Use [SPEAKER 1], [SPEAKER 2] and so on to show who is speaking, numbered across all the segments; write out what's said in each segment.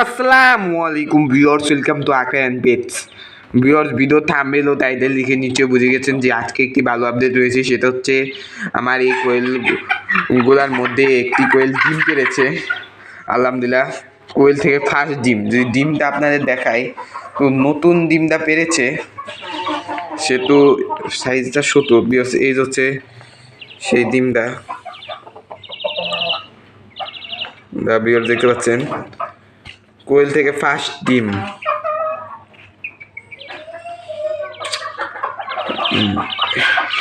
[SPEAKER 1] আসসালামু আলাইকুম viewers, welcome to Akra pets. Viewers, video thumbnail ও টাইটেল লিখে নিচে বুঝে গেছেন যে আজকে একটি ভালো আপডেট রয়েছে। সেটা হচ্ছে আমার এই কোয়েলগুলার মধ্যে একটি কোয়েল ডিম পেড়েছে। আলহামদুলিল্লাহ, কোয়েল থেকে ফার্স্ট ডিম। যদি ডিমটা আপনাদের দেখায়, তো নতুন ডিমটা পেরেছে, সে তো সাইজটা ছোট। ভিউয়ার্স, এই হচ্ছে সেই ডিমটা। ভিউয়ার্স, দেখতে পাচ্ছেন কোয়েল থেকে ফার্স্ট ডিম।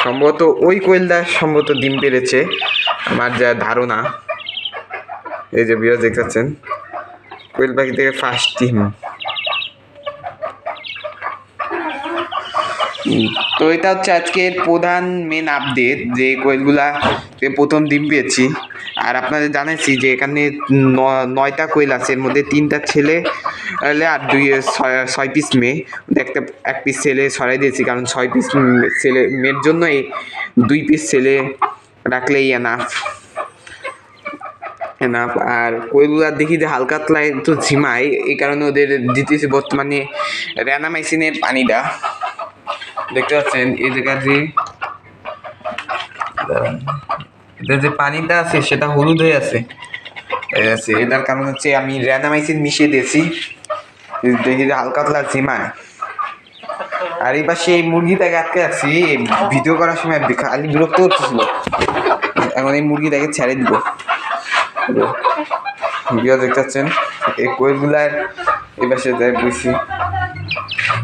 [SPEAKER 1] সম্ভবত ওই কোয়েলটা সম্ভবত ডিম পেড়েছে, আমার যা ধারণা। এই যে ভিউয়ার্স দেখতে পাচ্ছেন, কোয়েল পাখি থেকে ফার্স্ট ডিম। তো এটা হচ্ছে আজকের প্রধান মেন আপডেট, যে কোয়েলগুলা প্রথম ডিম পেয়েছি। আর আপনাদের জানাইছি যে এখানে 9টা কোয়েল আছে, এর মধ্যে 3টা ছেলে আর 6 পিস মেয়ে। এক পিস ছেলে ছড়াই দিয়েছি, কারণ 6 পিস ছেলে মেয়ের জন্য 2 পিস ছেলে রাখলেই এনাফ। আর কোয়েলগুলা দেখি যে হালকা তলায় একটু ঝিমায়, এই কারণে ওদের দিতেছি বর্তমানে র্যানামাইসিনের পানিটা। দেখতে পাচ্ছেন এই জায়গা যে পানিটা আছে সেটা হলুদ হয়ে আছে। এটার কারণ হচ্ছে আমি র্যানামাইসিন মিশিয়ে দিয়েছি। দেখি যে হালকা তলা ঝিমায়। আর এই পাশে এই মুরগিটাকে আটকে রাখছি, ভিডিও করার সময় খালি বিরক্ত করতেছিল। এখন এই মুরগিটাকে ছেড়ে দিব। ভিডিও দেখতে পাচ্ছেন এই কোয়েলগুলার এই পাশে বুঝছি।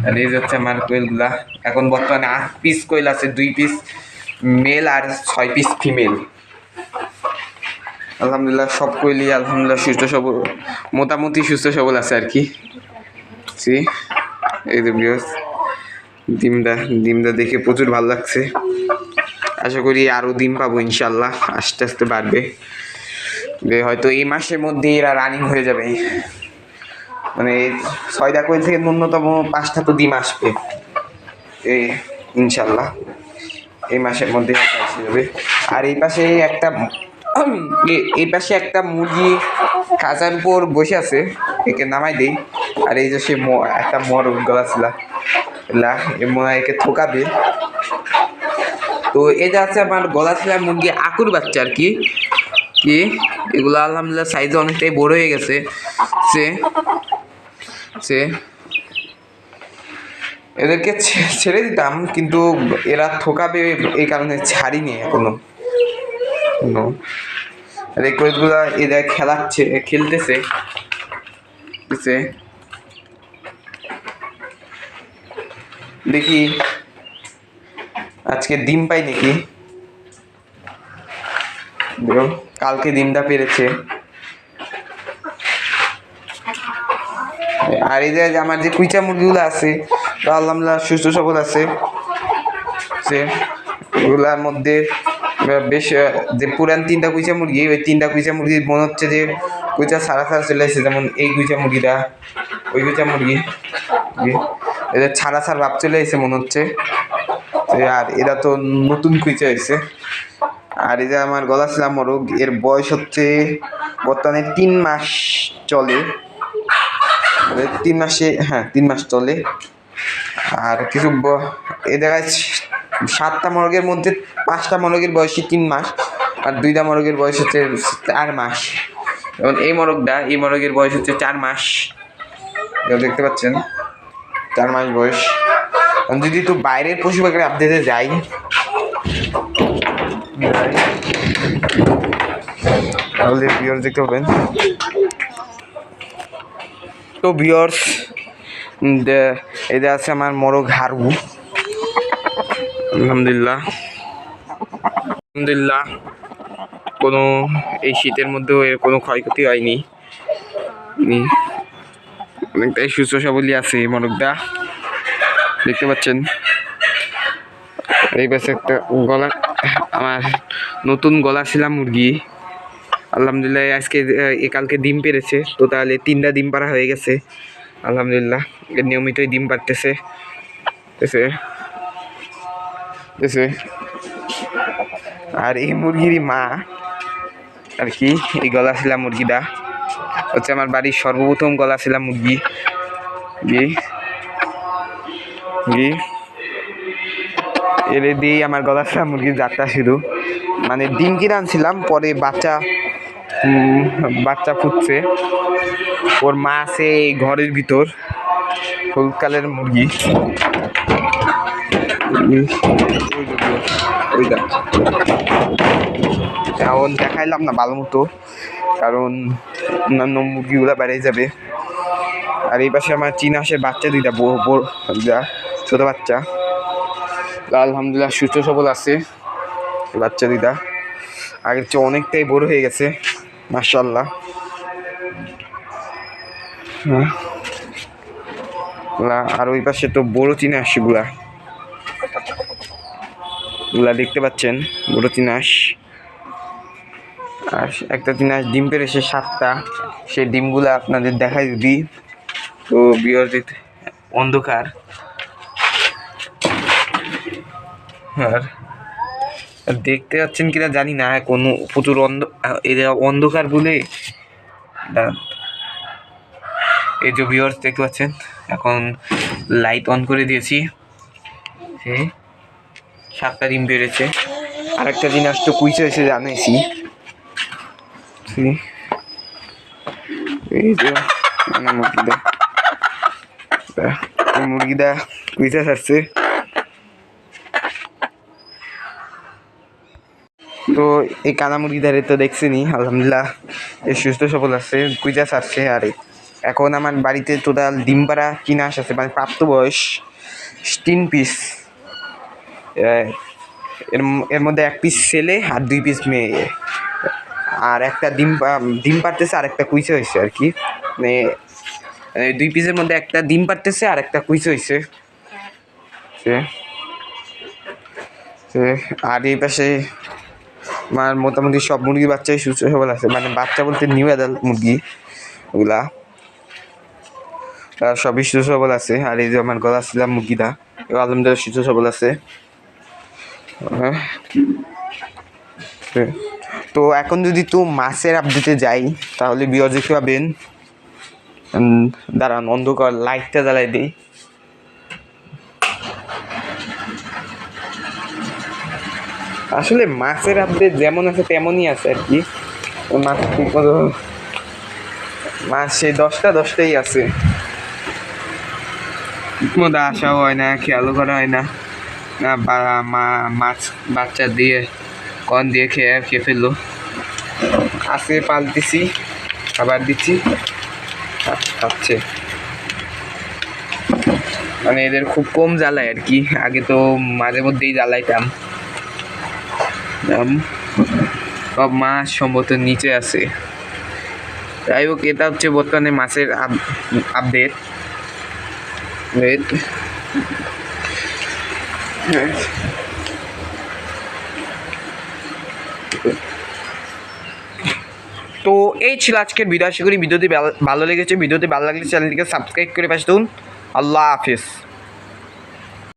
[SPEAKER 1] আর এই হচ্ছে আমার কোয়েলগুলা। এখন বর্তমানে 8 পিস কোয়েল আছে, 2 পিস মেল আর 6 পিস ফিমেল। আলহামদুলিল্লাহ, সব কোয়েলই আলহামদুলিল্লাহ সুস্থ সবল, মোটামুটি সুস্থ সবল আছে আর কি। এই যে ভিউয়ার্স, ডিমটা দেখে প্রচুর ভালো লাগছে। আশা করি আরও ডিম পাবো ইনশাল্লাহ, আস্তে আস্তে বাড়বে। হয়তো এই মাসের মধ্যে এরা রানিং হয়ে যাবে। মানে 6টা কোয়েল থেকে ন্যূনতম 5টা তো ডিম আসবে ইনশাল্লাহ, এই মাসের মধ্যে এসে যাবে। আর এই পাশে একটা মুরগি খাঁচার উপর বসে আছে, একে নামাই দেই। আর এই যে সে একটা মরক গলাছিলা মনে হয় একে থোকাবে। তো এটা আছে আমার গলাছিলা মুরগি আকুর বাচ্চা আর কি। এগুলো আলহামদুলিল্লাহ সাইজে অনেকটাই বড় হয়ে গেছে। এদেরকে ছেড়ে দিতাম, কিন্তু এরা থোকাবে এই কারণে ছাড়িনি এখনো। রেকর্ডগুলা এরা খেলতেছে। দেখি আজকে ডিম পাই নাকি। কালকে ডিমটা পেরেছে। আর এই যে আমার যে কুইচা মুরগিগুলো আছে, আলহামদুলিল্লাহ সুস্থ সবল আছে। এগুলার মধ্যে বেশ যে পুরান 3টা কুইচা মুরগি, ওই 3টা কুইচা মুরগি মনে হচ্ছে যে কুইচা ছাড়া চলে আসছে। যেমন এই কুইচা মুরগিটা, ওই কুইচা মুরগি, এদের ছাড়া ভাব চলে এসেছে মনে হচ্ছে। আর এরা তো নতুন কুইচা হয়েছে। আর এই যে আমার গলাছিলা মোরগ, এর বয়স হচ্ছে বর্তমানে 3 মাস চলে। 3 মাসে, হ্যাঁ 3 মাস চলে। আর কিছু এ জায়গায় 7টা মোরগের মধ্যে 5টা মোরগের বয়সী 3 মাস, আর 2টা মোরগের বয়স হচ্ছে 4 মাস। এবং এই মোরগের বয়স হচ্ছে 4 মাস। দেখতে পাচ্ছেন 4 মাস বয়স। যদি একটু বাইরের পশু পাখির আপডেটে যাই, তাহলে ভিউয়ার্স দেখতে পাবেন। তো ভিউয়ার্স, এটা আছে আমার মোরগ হারু। আলহামদুলিল্লাহ কোনো এই শীতের মধ্যেও এর কোনো ক্ষয়ক্ষতি হয়নি। অনেকটাই সুস্থ সবলই আছে এই মোরগটা, দেখতে পাচ্ছেন। এই পাশে একটা আমার নতুন গলাছিলা মুরগি। আলহামদুলিল্লাহ আজকে কালকে ডিম পেরেছে, তো তাহলে 3টা ডিম পাড়া হয়ে গেছে। আলহামদুলিল্লাহ নিয়মিতই ডিম পাড়তেছে। আর এই মুরগিরই মা আর কি, এই গলাছিলা মুরগিটা। হচ্ছে আমার বাড়ির সর্বপ্রথম গলা ছিল মুরগি এলে দিয়েই আমার গলা ছিল মুরগির যাত্রা শুরু। মানে ডিম কিনে আনছিলাম, পরে বাচ্চা ফুটছে, ওর মা আছে ঘরের ভিতর, হলুদ কালের মুরগি। এখন দেখাইলাম না ভালো মতো, কারণ অন্যান্য মুরগিগুলা বেড়ে যাবে। আর এই পাশে আমার চীনা হাঁসের বাচ্চা দুইটা ছোট বাচ্চা, আলহামদুলিল্লাহ সুস্থ সবল আছে বাচ্চা দুইটা, আগের চেয়ে অনেকটাই বড় হয়ে গেছে মাশাআল্লাহ। আর ওই পাশে তো বড় চীনা হাঁসগুলা দেখতে পাচ্ছেন, বড় চীনা হাঁস। আর একটা চীনা হাঁস ডিম পেড়েছে 7টা, সেই ডিমগুলা আপনাদের দেখাই যদি। তো ভিউয়ারদের অন্ধকার, আর দেখতে পাচ্ছেন কিনা জানি না, কোনো প্রচুর অন্ধকার বলে। এই যে ভিউয়ার্স দেখতে পাচ্ছেন, এখন লাইট অন করে দিয়েছি, 7টা ডিম বেড়েছে। আরেকটা জিনিস তো কুইচে হয়েছে জানাইছি, এই যে মুরগিটা কুইচে ছাড়ছে। তো এই কানা মুরগিদারে তো দেখছেনি, আলহামদুলিল্লাহ এ সুস্থ সবল আছে, কুইচা ছাড়ছে। আর এখন আমার বাড়িতে টোটাল ডিম পাড়া চীনা হাঁস আছে, মানে প্রাপ্তবয়স 3 পিস। এর মধ্যে 1 পিস ছেলে আর 2 পিস মেয়ে, আর একটা ডিম পারতেছে, আর একটা কুইচে হয়েছে আর কি। মানে 2 পিসের মধ্যে একটা ডিম পারতেছে আর একটা কুইচে হয়েছে। আর এই পাশে আমার মোটামুটি সব মুরগির বাচ্চাই সুস্থ সবল আছে, মানে বাচ্চা বলতে নিউ অ্যাডাল্ট মুরগি ওগুলা সবই সুস্থ সবল আছে। আর এই যে আমার গলা ছিল মুরগিটা, আলহামদুলিল্লাহ সুস্থ সবল আছে। তো এখন যদি তো মাছের আপডেটে যাই, তাহলে ভিউয়ার্স দেখতে পাবেন, দাঁড়ান অন্ধকার লাইটটা জ্বালাই দিই। আসলে মাছের আপডেট যেমন আছে তেমনই আছে আর কি, মাছ সেই 10টাই আছে, মধ্যে আসাও হয় না, খেয়ালও করা হয় না। মাছ বাচ্চা দিয়ে কন দিয়ে খেয়ে ফেললো, আছে পালতেছি, খাবার দিচ্ছি, খাচ্ছে। মানে এদের খুব কম জ্বালায় আর কি, আগে তো মাঝে মধ্যেই জ্বালাইতাম। সব মাছ সম্ভবত নিচে আছে। যাই হোক, এটা হচ্ছে বর্তমানে মাছের আপডেট। তো এই ছিল আজকের ভিডিও। আশা করি ভিডিওটি ভালো লেগেছে। ভিডিওটি ভালো লাগলে চ্যানেলটিকে সাবস্ক্রাইব করে পাশে থাকুন। আল্লাহ হাফিজ।